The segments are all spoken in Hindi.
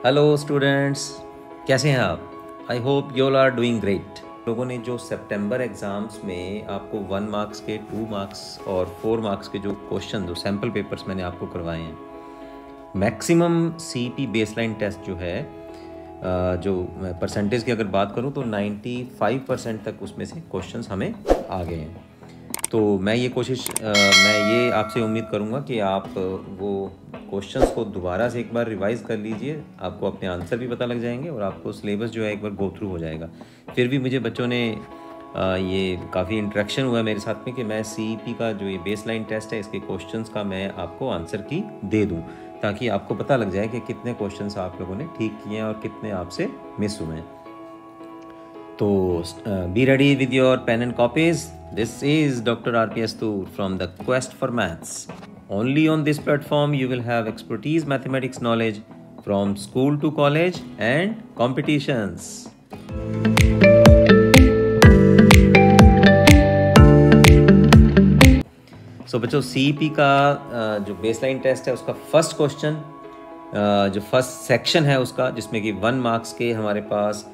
हेलो स्टूडेंट्स, कैसे हैं आप? I hope you all are doing great. लोगों ने जो सितंबर एग्ज़ाम्स में आपको 1 मार्क्स के, 2 मार्क्स और 4 मार्क्स के जो क्वेश्चन, जो सैम्पल पेपर्स मैंने आपको करवाए हैं, मैक्सिमम सीईपी बेसलाइन टेस्ट जो है, जो परसेंटेज की अगर बात करूं तो 95% तक उसमें से क्वेश्चंस हमें आ गए हैं। तो मैं ये आपसे उम्मीद करूंगा कि आप वो क्वेश्चंस को दोबारा से एक बार रिवाइज़ कर लीजिए। आपको अपने आंसर भी पता लग जाएंगे और आपको सिलेबस जो है एक बार गो थ्रू हो जाएगा। फिर भी मुझे बच्चों ने ये काफ़ी इंटरेक्शन हुआ मेरे साथ में कि मैं सीईपी का जो ये बेसलाइन टेस्ट है, इसके क्वेश्चंस का मैं आपको आंसर की दे दूं, ताकि आपको पता लग जाए कि कितने क्वेश्चंस आप लोगों ने ठीक किए हैं और कितने आपसे मिस हुए हैं। तो be ready with your pen and copies. This is doctor RPS Toor from the quest for maths. Only on this platform you will have expertise mathematics knowledge from school to college and competitions. So बच्चों, CEP का जो बेसलाइन टेस्ट है उसका फर्स्ट क्वेश्चन, जो फर्स्ट सेक्शन है उसका, जिसमें कि 1 मार्क्स के हमारे पास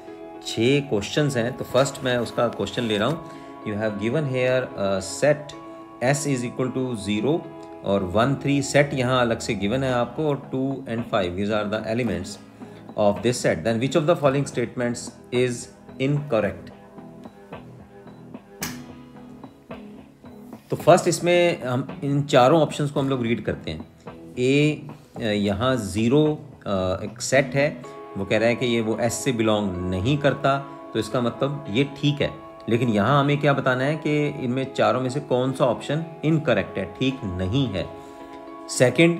6 क्वेश्चंस हैं। तो फर्स्ट मैं उसका क्वेश्चन ले रहा हूँ। You have given here set S is equal to 0 और 1 3 सेट यहाँ अलग से गिवन है आपको, और 2 and 5 these are the elements of this set. Then which of the following statements is incorrect? तो फर्स्ट इसमें हम इन चारों ऑप्शंस को हम लोग रीड करते हैं। ए, यहाँ 0 एक सेट है, वो कह रहा है कि ये वो S से बिलोंग नहीं करता, तो इसका मतलब ये ठीक है। लेकिन यहाँ हमें क्या बताना है कि इनमें चारों में से कौन सा ऑप्शन इनकरेक्ट है, ठीक नहीं है। Second,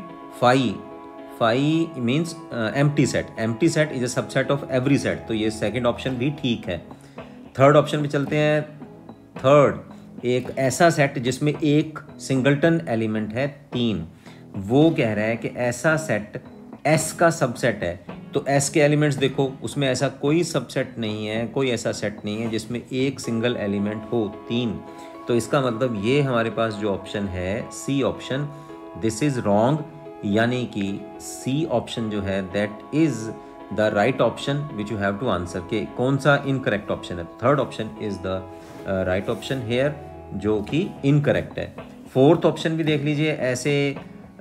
phi means empty set is a subset of every set, तो ये सेकंड ऑप्शन भी ठीक है। थर्ड ऑप्शन पे चलते हैं। थर्ड, एक ऐसा सेट जिसमें एक सिंगलटन एलिमेंट है 3, वो कह रहा है कि ऐसा सेट S का सबसेट है। तो S के एलिमेंट्स देखो, उसमें ऐसा कोई सबसेट नहीं है, कोई ऐसा सेट नहीं है जिसमें एक सिंगल एलिमेंट हो 3। तो इसका मतलब ये हमारे पास जो ऑप्शन है C option, this is wrong, यानी कि C ऑप्शन जो है that is the right option which you have to answer. के कौन सा इनकरेक्ट ऑप्शन है? Third option is the right option here, जो कि इनकरेक्ट है। फोर्थ ऑप्शन भी देख लीजिए,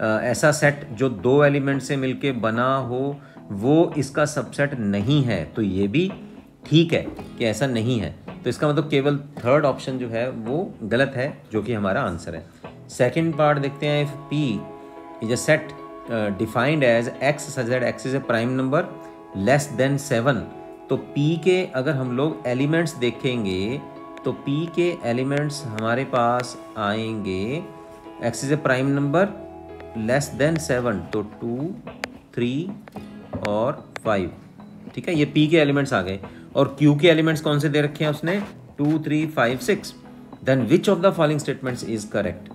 ऐसा सेट जो 2 एलिमेंट से मिलके बना हो वो इसका सबसेट नहीं है, तो ये भी ठीक है कि ऐसा नहीं है। तो इसका मतलब केवल थर्ड ऑप्शन जो है वो गलत है, जो कि हमारा आंसर है। सेकंड पार्ट देखते हैं। If P is a set defined as X such that X is a prime number less than 7, तो P के अगर हम लोग एलिमेंट्स देखेंगे तो P के एलिमेंट्स हमारे पास आएंगे, X is a prime number less than 7, तो 2 3 और 5, ठीक है, ये P के एलिमेंट्स आ गए। और Q के एलिमेंट्स कौन से दे रखे हैं उसने? 2 3 5 6। Then which of the following statements is correct?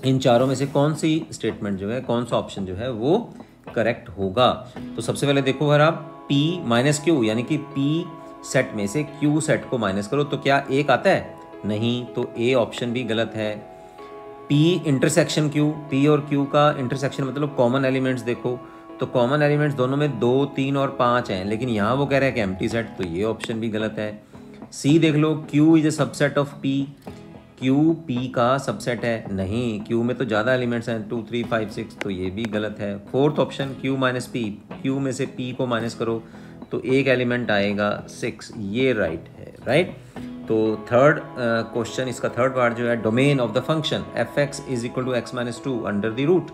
इन चारों में से कौन सी स्टेटमेंट जो है, कौन सा ऑप्शन जो है वो करेक्ट होगा? तो सबसे पहले देखो, अगर आप P माइनस Q यानी कि P सेट में से Q सेट को माइनस करो तो क्या 1 आता है? नहीं, तो A ऑप्शन भी गलत है। P इंटरसेक्शन Q, P और Q का इंटरसेक्शन मतलब कॉमन एलिमेंट्स देखो, तो कॉमन एलिमेंट्स दोनों में 2 3 और 5 हैं, लेकिन यहाँ वो कह रहा है कि एम्प्टी सेट, तो ये ऑप्शन भी गलत है। C देख लो, Q is a subset of P, Q P का सबसेट है, नहीं, Q में तो ज़्यादा एलिमेंट्स हैं 2 3 5 6, तो ये भी गलत है। Fourth option Q minus P, Q में से P को माइनस करो तो एक एलिमेंट आएगा 6, ये राइट है, राइट। तो थर्ड क्वेश्चन, इसका थर्ड पार्ट जो है, domain of the function f(x) is equal to x minus 2 under the root.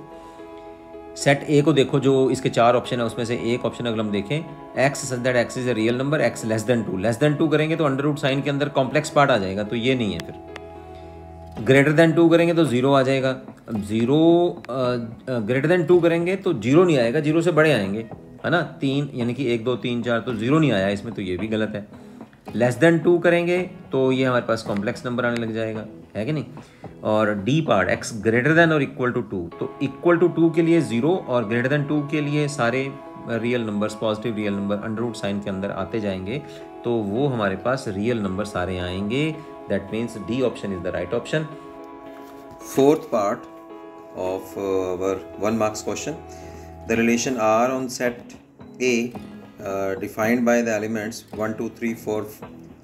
Set A को देखो, जो इसके 4 ऑप्शन है उसमें से एक ऑप्शन अगर हम देखें, x such that x is a real number, x less than 2 करेंगे तो अंडर रूट साइन के अंदर कॉम्प्लेक्स पार्ट आ जाएगा, तो ये नहीं है। फिर ग्रेटर देन 2 करेंगे तो 0 आ जाएगा। अब 0 ग्रेटर देन 2 करेंगे तो 0 नहीं आएगा, 0 से बड़े आएंगे, है ना, 3 यानी कि 1 2 3 4, तो 0 नहीं आया इसमें, तो ये भी गलत है। लेस देन 2 करेंगे तो ये हमारे पास कॉम्प्लेक्स नंबर आने लग जाएगा, है कि नहीं। और D part, x greater than और इक्वल टू 2, तो इक्वल टू 2 के लिए 0 और ग्रेटर देन 2 के लिए सारे real numbers, positive real number under root sine के अंदर आते जाएंगे, तो वो हमारे पास रियल नंबर सारे आएंगे। That means D option is the right option. Fourth part of our 1 marks question, the relation R on set A defined by the elements 1 2 3 4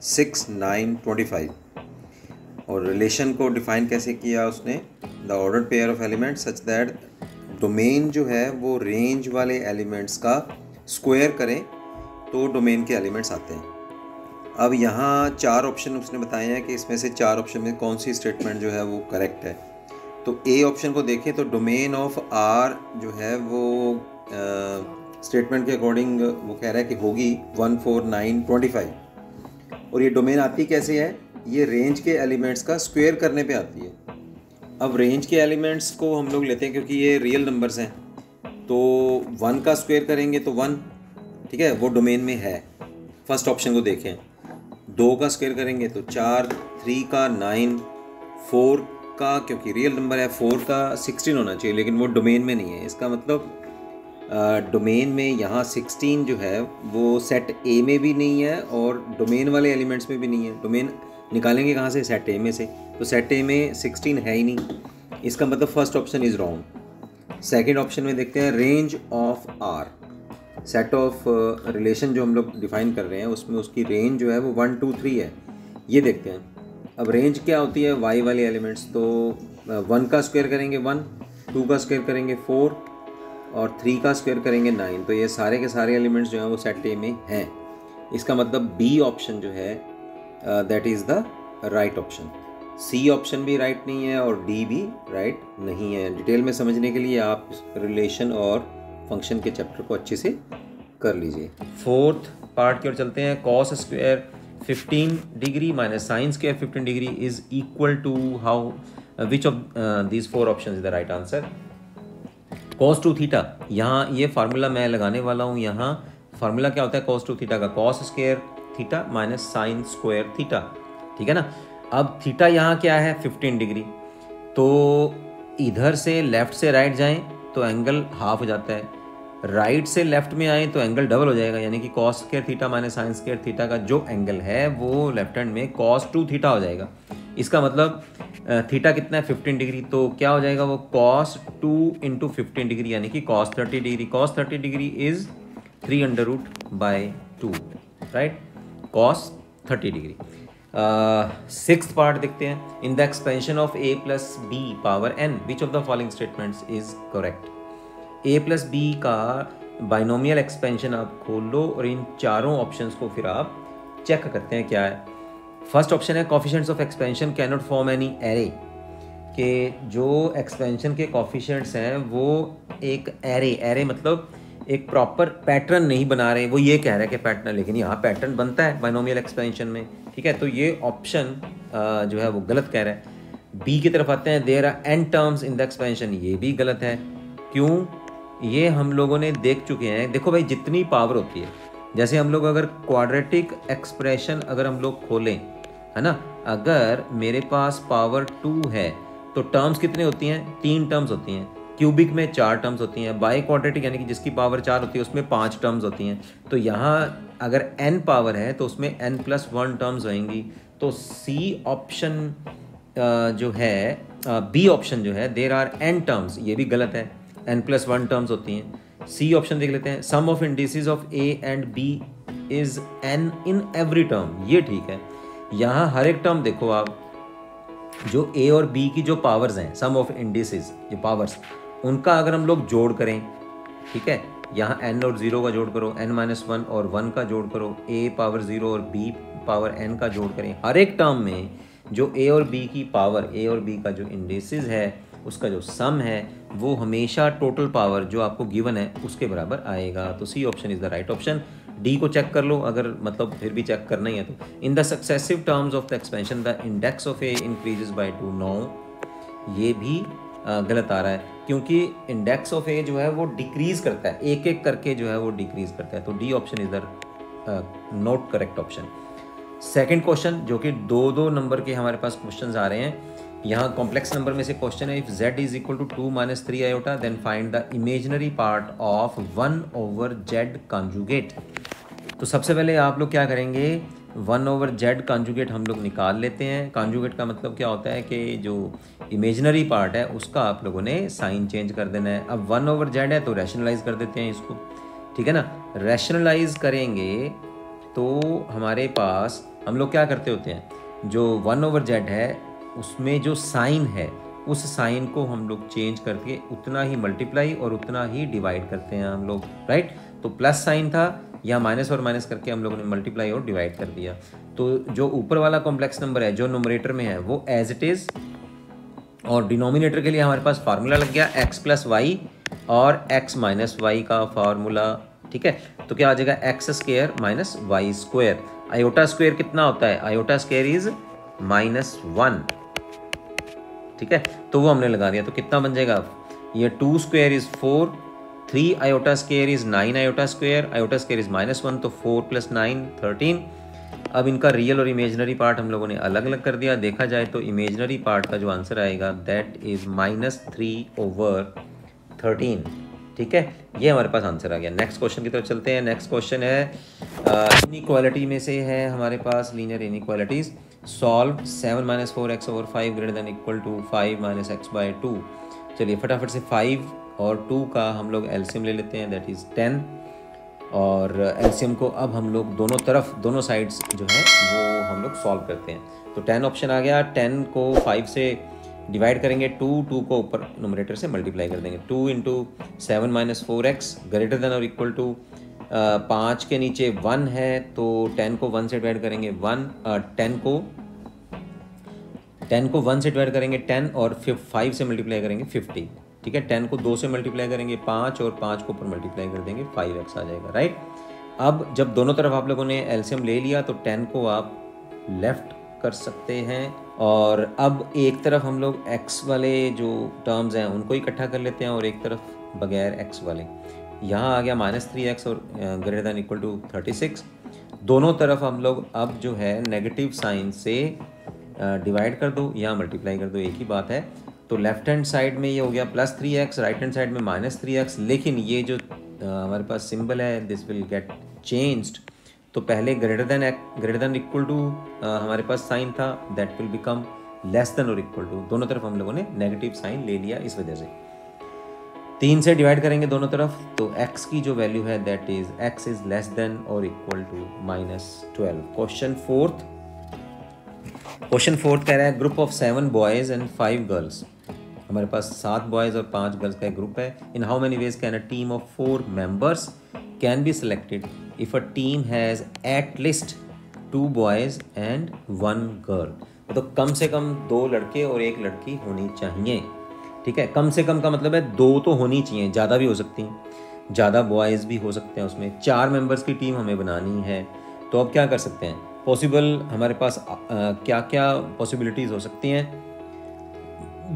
6 9 25 और रिलेशन को डिफाइन कैसे किया उसने, the ordered pair of elements such that domain जो है वो रेंज वाले एलिमेंट्स का स्क्वायर करें तो डोमेन के एलिमेंट्स आते हैं। अब यहाँ 4 ऑप्शन उसने बताए हैं कि इसमें से 4 ऑप्शन में कौन सी स्टेटमेंट जो है वो करेक्ट है। तो ए ऑप्शन को देखें तो डोमेन ऑफ आर जो है वो स्टेटमेंट के अकॉर्डिंग वो कह रहा है कि होगी 1 4 9 25 और ये डोमेन आती कैसे है, ये रेंज के एलिमेंट्स का स्क्वायर करने पे आती है। अब रेंज के एलिमेंट्स को हम लोग लेते हैं क्योंकि ये रियल नंबर्स हैं, तो 1 का स्क्वायर करेंगे तो 1, ठीक है, वो डोमेन में है। फर्स्ट ऑप्शन को देखें, 2 का स्क्वायर करेंगे तो 4, 3 का 9, 4 का क्योंकि रियल नंबर है 4 का 16 होना चाहिए लेकिन वो डोमेन में नहीं है। इसका मतलब डोमेन में यहाँ 16 जो है वो सेट ए में भी नहीं है और डोमेन वाले एलिमेंट्स में भी नहीं है। डोमेन निकालेंगे कहाँ से, सेट ए में से, तो सेट ए में 16 है ही नहीं। इसका मतलब first option is wrong. Second option में देखते हैं range of R, set of relation जो हम लोग डिफाइन कर रहे हैं उसमें उसकी रेंज जो है वो 1 2 3 है। ये देखते हैं अब रेंज क्या होती है वाई वाले एलिमेंट्स, तो 1 का स्क्वायर करेंगे 1, 2 का स्क्वायर करेंगे 4 और 3 का स्क्वायर करेंगे 9, तो ये सारे के सारे एलिमेंट्स जो हैं वो सेट ए में हैं। इसका मतलब बी ऑप्शन जो है that is the right option. C option भी राइट नहीं है और डी भी राइट नहीं है। डिटेल में समझने के लिए आप रिलेशन और फंक्शन के चैप्टर को अच्छे से कर लीजिए। फोर्थ पार्ट की ओर चलते हैं। Cos square 15 degree minus sine square 15 degree is equal to how, which of these 4 option is the right answer. Cos two theta, यहाँ ये फार्मूला मैं लगाने वाला हूँ। यहाँ फार्मूला क्या होता है कॉस टू थीटा का, cos square theta minus sine square theta, ठीक है ना। अब थीटा यहाँ क्या है 15 डिग्री, तो इधर से लेफ्ट से राइट जाएं तो एंगल हाफ हो जाता है, राइट से लेफ्ट में आए तो एंगल डबल हो जाएगा, यानी कि cos square theta minus sine square theta का जो एंगल है वो लेफ्ट हैंड में कॉस टू थीटा हो जाएगा। इसका मतलब थीटा कितना है 15 डिग्री, तो क्या हो जाएगा वो कॉस 2 इंटू 15 डिग्री यानी कि cos 30 degree. Cos 30 degree is 300√2, right, cos 30 degree. Sixth part देखते हैं। In the expansion of a plus b power n which of the following statements is correct. a plus b का बाइनोमियल एक्सपेंशन आप खोल लो और इन चारों ऑप्शंस को फिर आप चेक करते हैं क्या है। फर्स्ट ऑप्शन है coefficients of expansion can not form any array, के जो एक्सपेंशन के कोफिशिएंट्स हैं वो एक एरे मतलब एक प्रॉपर पैटर्न नहीं बना रहे, वो ये कह रहा है कि पैटर्न, लेकिन यहाँ पैटर्न बनता है बाइनोमियल एक्सपेंशन में, ठीक है। तो ये ऑप्शन जो है वो गलत कह रहा है। बी की तरफ आते हैं, there are n terms in the expansion, ये भी गलत है। क्यों, ये हम लोगों ने देख चुके हैं। देखो भाई, जितनी पावर होती है, जैसे हम लोग अगर क्वाड्रेटिक एक्सप्रेशन अगर हम लोग खोलें, है ना, अगर मेरे पास पावर 2 है तो टर्म्स कितने होती हैं, 3 टर्म्स होती हैं। क्यूबिक में 4 टर्म्स होती हैं। बाई क्वाड्रेटिक यानी कि जिसकी पावर 4 होती है उसमें 5 टर्म्स होती हैं। तो यहाँ अगर n पावर है तो उसमें n+1 टर्म्स होंगी। तो सी ऑप्शन जो है, बी ऑप्शन जो है, देयर आर n टर्म्स, ये भी गलत है, n+1 टर्म्स होती हैं। सी ऑप्शन देख लेते हैं, sum of indices of a and b is n in every term, ये ठीक है। यहाँ हर एक टर्म देखो आप, जो a और b की जो पावर्स हैं, सम ऑफ इंडिसेस जो पावर्स, उनका अगर हम लोग जोड़ करें, ठीक है, यहाँ n और 0 का जोड़ करो, n-1 और 1 का जोड़ करो, a पावर 0 और b पावर n का जोड़ करें, हर एक टर्म में जो a और b की पावर, a और b का जो इंडिसेस है उसका जो सम है वो हमेशा टोटल पावर जो आपको गिवन है उसके बराबर आएगा। तो C option is the right option. D को चेक कर लो, अगर मतलब फिर भी चेक करना ही है तो। In the successive terms of the expansion the index of a increases by 2, no, ये भी गलत आ रहा है, क्योंकि इंडेक्स ऑफ ए जो है वो डिक्रीज करता है, एक एक करके जो है वो डिक्रीज करता है। तो D option is the not correct option. Second question, जो कि 2-2 नंबर के हमारे पास क्वेश्चंस आ रहे हैं। यहाँ कॉम्प्लेक्स नंबर में से क्वेश्चन है, if z is equal to 2 - 3 iota then find the imaginary part of 1/z conjugate. तो सबसे पहले आप लोग क्या करेंगे, 1/z कॉन्जुगेट हम लोग निकाल लेते हैं। कॉन्जुगेट का मतलब क्या होता है कि जो इमेजिनरी पार्ट है उसका आप लोगों ने साइन चेंज कर देना है। अब 1/z है तो रैशनलाइज कर देते हैं इसको, ठीक है ना। रैशनलाइज करेंगे तो हमारे पास हम लोग क्या करते होते हैं, जो 1/z है उसमें जो साइन है उस साइन को हम लोग चेंज करके उतना ही मल्टीप्लाई और उतना ही डिवाइड करते हैं हम लोग, राइट। तो प्लस साइन था, या माइनस और माइनस करके हम लोगों ने मल्टीप्लाई और डिवाइड कर दिया। तो जो ऊपर वाला कॉम्प्लेक्स नंबर है जो न्यूमरेटर में है वो एज इट इज़, और डिनोमिनेटर के लिए हमारे पास फार्मूला लग गया x प्लस वाई और x माइनस वाई का फार्मूला, ठीक है। तो क्या आ जाएगा x square minus y square. Iota square कितना होता है, आयोटा स्क्वायर इज -1, ठीक है। तो वो हमने लगा दिया, तो कितना बन जाएगा, ये 2 square is 4, 3 iota square is 9 iota square is -1, तो 4 + 9 13। अब इनका रियल और इमेजनरी पार्ट हम लोगों ने अलग अलग कर दिया। देखा जाए तो इमेजनरी पार्ट का जो आंसर आएगा दैट इज -3/13, ठीक है। ये हमारे पास आंसर आ गया। नेक्स्ट क्वेश्चन की तरफ चलते हैं। नेक्स्ट क्वेश्चन है इनइक्वालिटी में से है हमारे पास linear inequalities. Solve 7 - 4x / 5 > 5 - x/2। चलिए फटाफट से 5 और 2 का हम लोग एलसीएम ले लेते हैं, दैट इज़ 10। और एलसीएम को अब हम लोग दोनों तरफ, दोनों साइड्स जो है वो हम लोग सॉल्व करते हैं। तो 10 ऑप्शन आ गया। 10 को 5 से डिवाइड करेंगे, 2 को ऊपर नोमिनेटर से मल्टीप्लाई कर देंगे। 2 × 7 - 4x > 5 के नीचे 1 है, तो 10 को 1 से डिवाइड करेंगे 10 को 1 से डिवाइड करेंगे 10, और 5 से मल्टीप्लाई करेंगे 50, ठीक है। 10 को 2 से मल्टीप्लाई करेंगे 5, और 5 को ऊपर मल्टीप्लाई कर देंगे 5x आ जाएगा, राइट। अब जब दोनों तरफ आप लोगों ने एलसीएम ले लिया तो 10 को आप लेफ्ट कर सकते हैं, और अब एक तरफ हम लोग x वाले जो टर्म्स हैं उनको इकट्ठा कर लेते हैं, और एक तरफ बगैर x वाले। यहाँ आ गया -3x और > 36। दोनों तरफ हम लोग अब जो है नेगेटिव साइन से डिवाइड कर दो या मल्टीप्लाई कर दो, एक ही बात है। तो लेफ्ट हैंड साइड में ये हो गया +3x, राइट हैंड साइड में -3x, लेकिन ये जो हमारे पास सिंबल है दिस विल गेट चेंज्ड। तो पहले > हमारे पास साइन था, दैट विल बिकम <= दोनों तरफ हम लोगों ने नेगेटिव साइन ले लिया, इस वजह से 3 से डिवाइड करेंगे दोनों तरफ, तो x की जो वैल्यू है that is x is <= -12। Question fourth कह रहा है group of 7 boys and 5 girls. हमारे पास 7 बॉयज़ और 5 गर्ल्स का एक ग्रुप है। In how many ways can a team of 4 members can be selected if a team has at least 2 boys and 1 girl. तो कम से कम 2 लड़के और 1 लड़की होनी चाहिए, ठीक है। कम से कम का मतलब है 2 तो होनी चाहिए, ज़्यादा भी हो सकती हैं, ज़्यादा बॉयज़ भी हो सकते हैं उसमें। 4 मेंबर्स की टीम हमें बनानी है, तो अब क्या कर सकते हैं, पॉसिबल हमारे पास क्या क्या पॉसिबिलिटीज़ हो सकती हैं।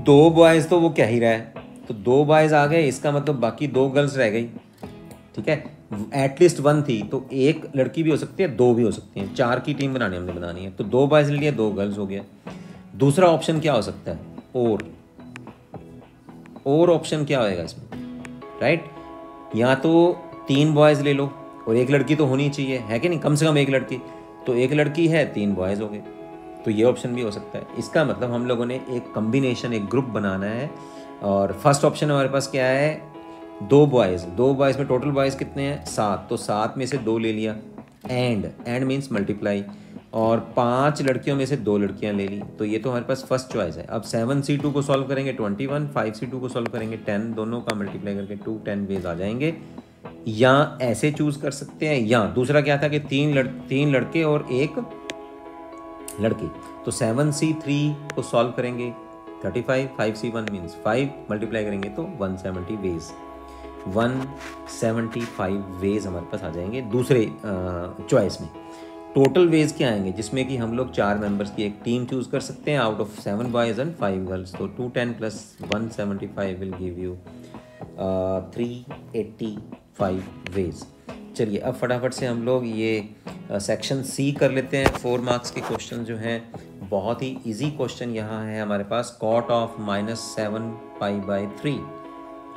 2 बॉयज़ तो वो क्या ही रहा है, तो 2 बॉयज़ आ गए, इसका मतलब बाकी 2 गर्ल्स रह गई, ठीक है। एटलीस्ट 1 थी, तो 1 लड़की भी हो सकती है, 2 भी हो सकती हैं। 4 की टीम हमने बनानी है, तो 2 बॉयज़ ले लिए, 2 गर्ल्स हो गया। दूसरा ऑप्शन क्या हो सकता है, और ऑप्शन क्या होएगा इसमें, राइट। या तो 3 बॉयज़ ले लो और 1 लड़की तो होनी चाहिए, है कि नहीं, कम से कम 1 लड़की, तो 1 लड़की है, 3 बॉयज़ हो गए, तो ये ऑप्शन भी हो सकता है। इसका मतलब हम लोगों ने एक कम्बिनेशन, एक ग्रुप बनाना है। और फर्स्ट ऑप्शन हमारे पास क्या है, 2 बॉयज़ में टोटल बॉयज़ कितने हैं, 7, तो 7 में से 2 ले लिया, एंड मीन्स मल्टीप्लाई, और 5 लड़कियों में से 2 लड़कियां ले ली, तो ये तो हमारे पास फर्स्ट चॉइस है। अब 7C2 को सॉल्व करेंगे 21, 5C2 को सॉल्व करेंगे 10, दोनों का मल्टीप्लाई करके 2 10 वेज आ जाएंगे। या ऐसे चूज कर सकते हैं, या दूसरा क्या था कि 3 लड़के और 1 लड़की, तो 7C3 को सॉल्व करेंगे 35, 5C1 मीन्स 5, मल्टीप्लाई करेंगे तो 170 वेज, 175 वेज हमारे पास आ जाएंगे दूसरे चॉइस में। टोटल वेज क्या आएंगे, जिसमें कि हम लोग 4 मेंबर्स की एक टीम चूज कर सकते हैं out of 7 boys and 5 girls. तो 210 + 175 विल गिव यू 385 वेज। चलिए अब फटाफट से हम लोग ये सेक्शन सी कर लेते हैं। 4 मार्क्स के क्वेश्चन जो हैं, बहुत ही इजी क्वेश्चन यहाँ है हमारे पास, cot ऑफ -7π/3,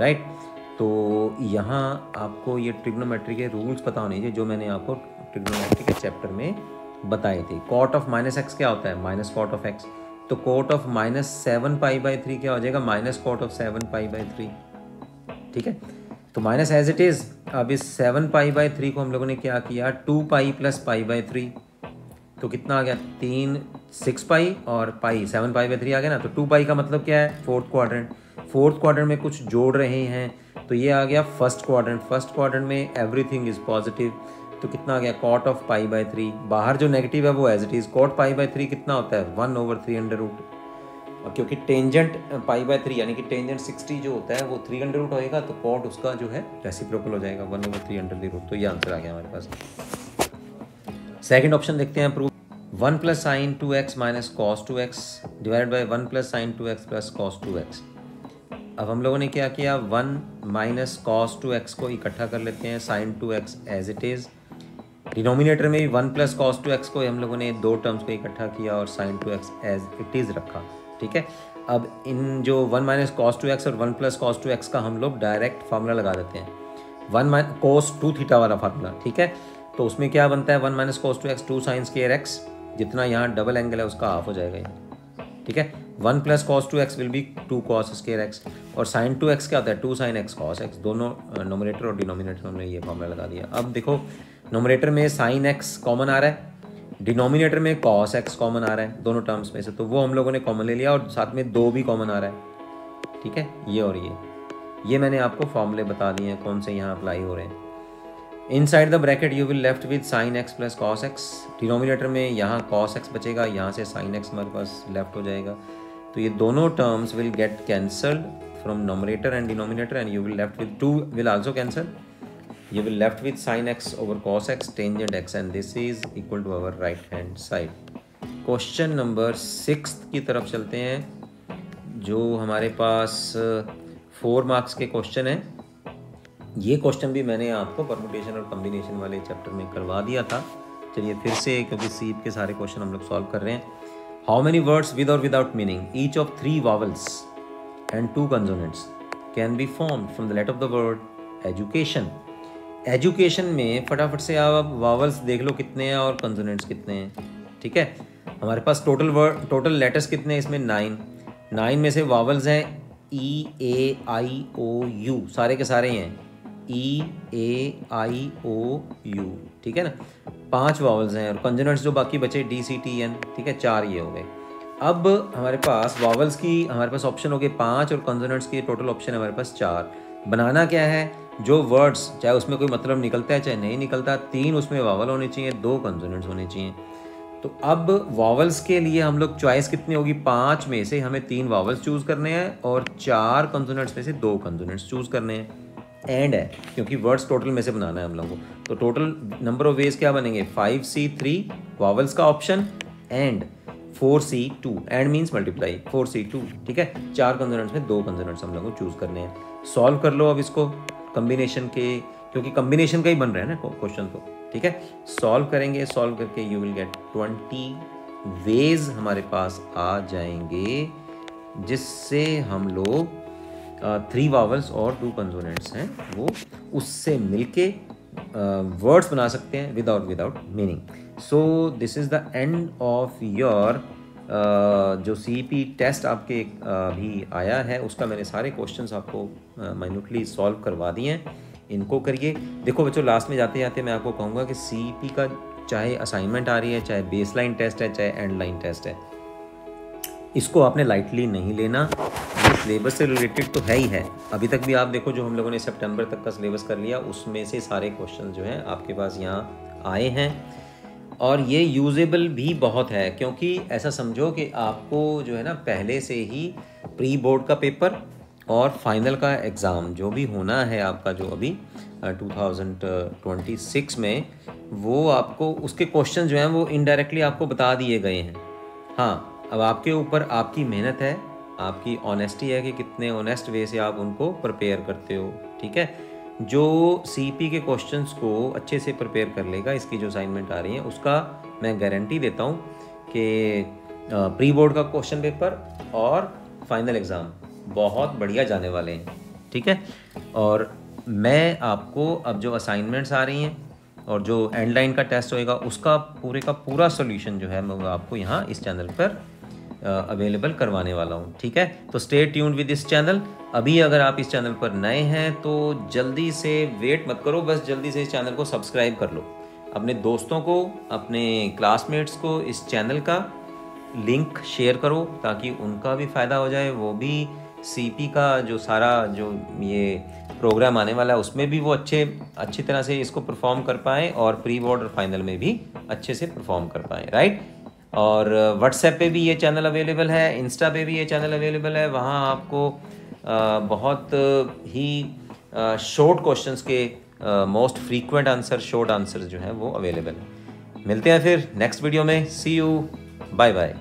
राइट। तो यहाँ आपको ये ट्रिग्नोमेट्री के रूल्स पता होने चाहिए, जो मैंने आपको ट्रिग्नोमेट्री के चैप्टर में बताए थे। cot ऑफ -x क्या होता है, -cot ऑफ x, तो cot ऑफ -7π/3 क्या हो जाएगा, -cot ऑफ 7π/3, ठीक है। तो माइनस एज इट इज़ अब इस 7π/3 को हम लोगों ने क्या किया, 2π + π/3, तो कितना आ गया 3 6π और पाई 7π/3 आ गया ना। तो 2π का मतलब क्या है, फोर्थ क्वाड्रेंट में कुछ जोड़ रहे हैं, तो ये आ गया फर्स्ट क्वाड्रेंट में एवरीथिंग इज पॉजिटिव, तो कितना आ गया cot ऑफ π/3। बाहर जो नेगेटिव है वो एज इट इज, cot π/3 कितना होता है 1/3√। और क्योंकि टेंजेंट π/3 यानी कि टेंजेंट 60 जो होता है वो 3√, होएगा, तो cot उसका जो है रेसिप्रोकल हो जाएगा 1/3√। तो ये आंसर आ गया हमारे पास। सेकंड ऑप्शन देखते हैं, prove 1 + sin 2x - cos 2x divided by 1 + sin 2x + cos 2x। अब हम लोगों ने क्या किया, 1 - cos 2x को इकट्ठा कर लेते हैं, sin 2x as it is. Denominator में भी 1 + cos 2x को हम लोगों ने दो टर्म्स को इकट्ठा किया और sin 2x as it is रखा, ठीक है। अब इन जो 1 - cos 2x और 1 + cos 2x का हम लोग डायरेक्ट फार्मूला लगा देते हैं, 1 - cos 2θ वाला फार्मूला, ठीक है। तो उसमें क्या बनता है, 1 - cos 2x 2 sin square x, जितना यहाँ डबल एंगल है उसका हाफ हो जाएगा ये, ठीक है। 1 + cos 2x will be 2 cos square x, और sin 2x क्या होता है 2 sin x cos x। दोनों नोमिनेटर और डिनोमिनेटर में हमने ये फार्मूला लगा दिया। अब देखो नोमिनेटर में sin x कॉमन आ रहा है, डिनोमिनेटर में cos x कॉमन आ रहा है दोनों टर्म्स में से, तो वो हम लोगों ने कॉमन ले लिया, और साथ में 2 भी कॉमन आ रहा है, ठीक है। ये और ये मैंने आपको फॉर्मूले बता दिए हैं कौन से यहाँ अप्लाई हो रहे हैं। Inside the bracket you will left with sin x + cos x। Denominator में यहाँ cos x बचेगा, यहाँ से sin x हमारे पास लेफ्ट हो जाएगा, तो ये दोनों terms will get cancelled from nominator and denominator, and you will left with 2 will also cancel, you will left with sin x over cos x tangent x, and this is equal to our right hand side। Question number 6 की तरफ चलते हैं, जो हमारे पास 4 मार्क्स के क्वेश्चन है। ये क्वेश्चन भी मैंने आपको परमुटेशन और कम्बिनेशन वाले चैप्टर में करवा दिया था। चलिए फिर से, क्योंकि सीप के सारे क्वेश्चन हम लोग सॉल्व कर रहे हैं। हाउ मेनी वर्ड्स विद और without meaning each of 3 vowels and 2 consonants can be formed from the letter of the word education. Education में फटाफट से आप वावल्स देख लो कितने हैं और कंसोनेंट्स कितने हैं, ठीक है। हमारे पास टोटल लेटर्स कितने हैं इसमें 9 में से वावल्स हैं E A I O U, सारे के सारे हैं E A I O U, ठीक है ना। 5 वावल्स हैं, और कंसोनेंट्स जो बाकी बचे D C T N, ठीक है, 4 ये हो गए। अब हमारे पास वावल्स की हमारे पास ऑप्शन हो गए 5 और कंसोनेंट्स की टोटल ऑप्शन है हमारे पास 4। बनाना क्या है, जो वर्ड्स चाहे उसमें कोई मतलब निकलता है चाहे नहीं निकलता, 3 उसमें वावल होने चाहिए, 2 कंसोनेंट्स होने चाहिए। तो अब वावल्स के लिए हम लोग चॉइस कितनी होगी, 5 में से हमें 3 वावल्स चूज़ करने हैं और 4 कंसोनेंट्स में से 2 कंसोनेंट्स चूज़ करने हैं। एंड है, क्योंकि वर्ड्स टोटल में से बनाना है हम लोगों को, तो टोटल नंबर ऑफ वेज क्या बनेंगे 5C3 वावल्स का option and 4C2, and means multiply 4C2, ठीक है। 4 कंसोनेंट्स में 2 कंसोनेंट्स हम लोगों को चूज़ करने हैं। सॉल्व कर लो अब इसको कम्बिनेशन के, क्योंकि कम्बिनेशन का ही बन रहा है ना क्वेश्चन, तो ठीक है। सॉल्व करेंगे, सॉल्व करके यू विल गेट 20 वेज हमारे पास आ जाएंगे, जिससे हम लोग 3 वावल्स और 2 कंसोनेंट्स हैं वो उससे मिलके वर्ड्स बना सकते हैं without meaning. So this is the end of your जो CP टेस्ट आपके भी आया है, उसका मैंने सारे क्वेश्चंस आपको माइन्यूटली सॉल्व करवा दिए हैं। इनको करिए। देखो बच्चों, लास्ट में जाते जाते मैं आपको कहूँगा कि CP का चाहे असाइनमेंट आ रही है, चाहे बेसलाइन टेस्ट है, चाहे एंड लाइन टेस्ट है, इसको आपने लाइटली नहीं लेना। ये सिलेबस से रिलेटेड तो है ही है। अभी तक भी आप देखो, जो हम लोगों ने सितंबर तक का सिलेबस कर लिया, उसमें से सारे क्वेश्चन जो हैं आपके पास यहाँ आए हैं, और ये यूजेबल भी बहुत है, क्योंकि ऐसा समझो कि आपको जो है ना पहले से ही प्री बोर्ड का पेपर और फाइनल का एग्ज़ाम जो भी होना है आपका, जो अभी 2026 में, वो आपको उसके क्वेश्चन जो हैं वो इनडायरेक्टली आपको बता दिए गए हैं। हाँ, अब आपके ऊपर आपकी मेहनत है, आपकी ऑनेस्टी है कि कितने ऑनेस्ट वे से आप उनको प्रिपेयर करते हो, ठीक है। जो CP के क्वेश्चंस को अच्छे से प्रिपेयर कर लेगा, इसकी जो असाइनमेंट आ रही है उसका मैं गारंटी देता हूँ कि प्री बोर्ड का क्वेश्चन पेपर और फाइनल एग्ज़ाम बहुत बढ़िया जाने वाले हैं, ठीक है। और मैं आपको अब जो असाइनमेंट्स आ रही हैं और जो एंड लाइन का टेस्ट होएगा, उसका पूरे का पूरा सोल्यूशन जो है मैं आपको यहाँ इस चैनल पर अवेलेबल करवाने वाला हूँ। ठीक है, तो stay tuned with this channel. अभी अगर आप इस चैनल पर नए हैं तो जल्दी से वेट मत करो, बस जल्दी से इस चैनल को सब्सक्राइब कर लो। अपने दोस्तों को, अपने क्लासमेट्स को इस चैनल का लिंक शेयर करो ताकि उनका भी फ़ायदा हो जाए, वो भी सीपी का जो सारा जो ये प्रोग्राम आने वाला है उसमें भी वो अच्छी तरह से इसको परफॉर्म कर पाएँ और प्री बोर्ड और फाइनल में भी अच्छे से परफॉर्म कर पाएँ, राइट। और व्हाट्सएप पे भी ये चैनल अवेलेबल है, इंस्टा पे भी ये चैनल अवेलेबल है। वहाँ आपको बहुत ही शॉर्ट क्वेश्चंस के most frequent answer, short answer जो हैं वो अवेलेबल हैं। मिलते हैं फिर नेक्स्ट वीडियो में। सी यू, बाय बाय।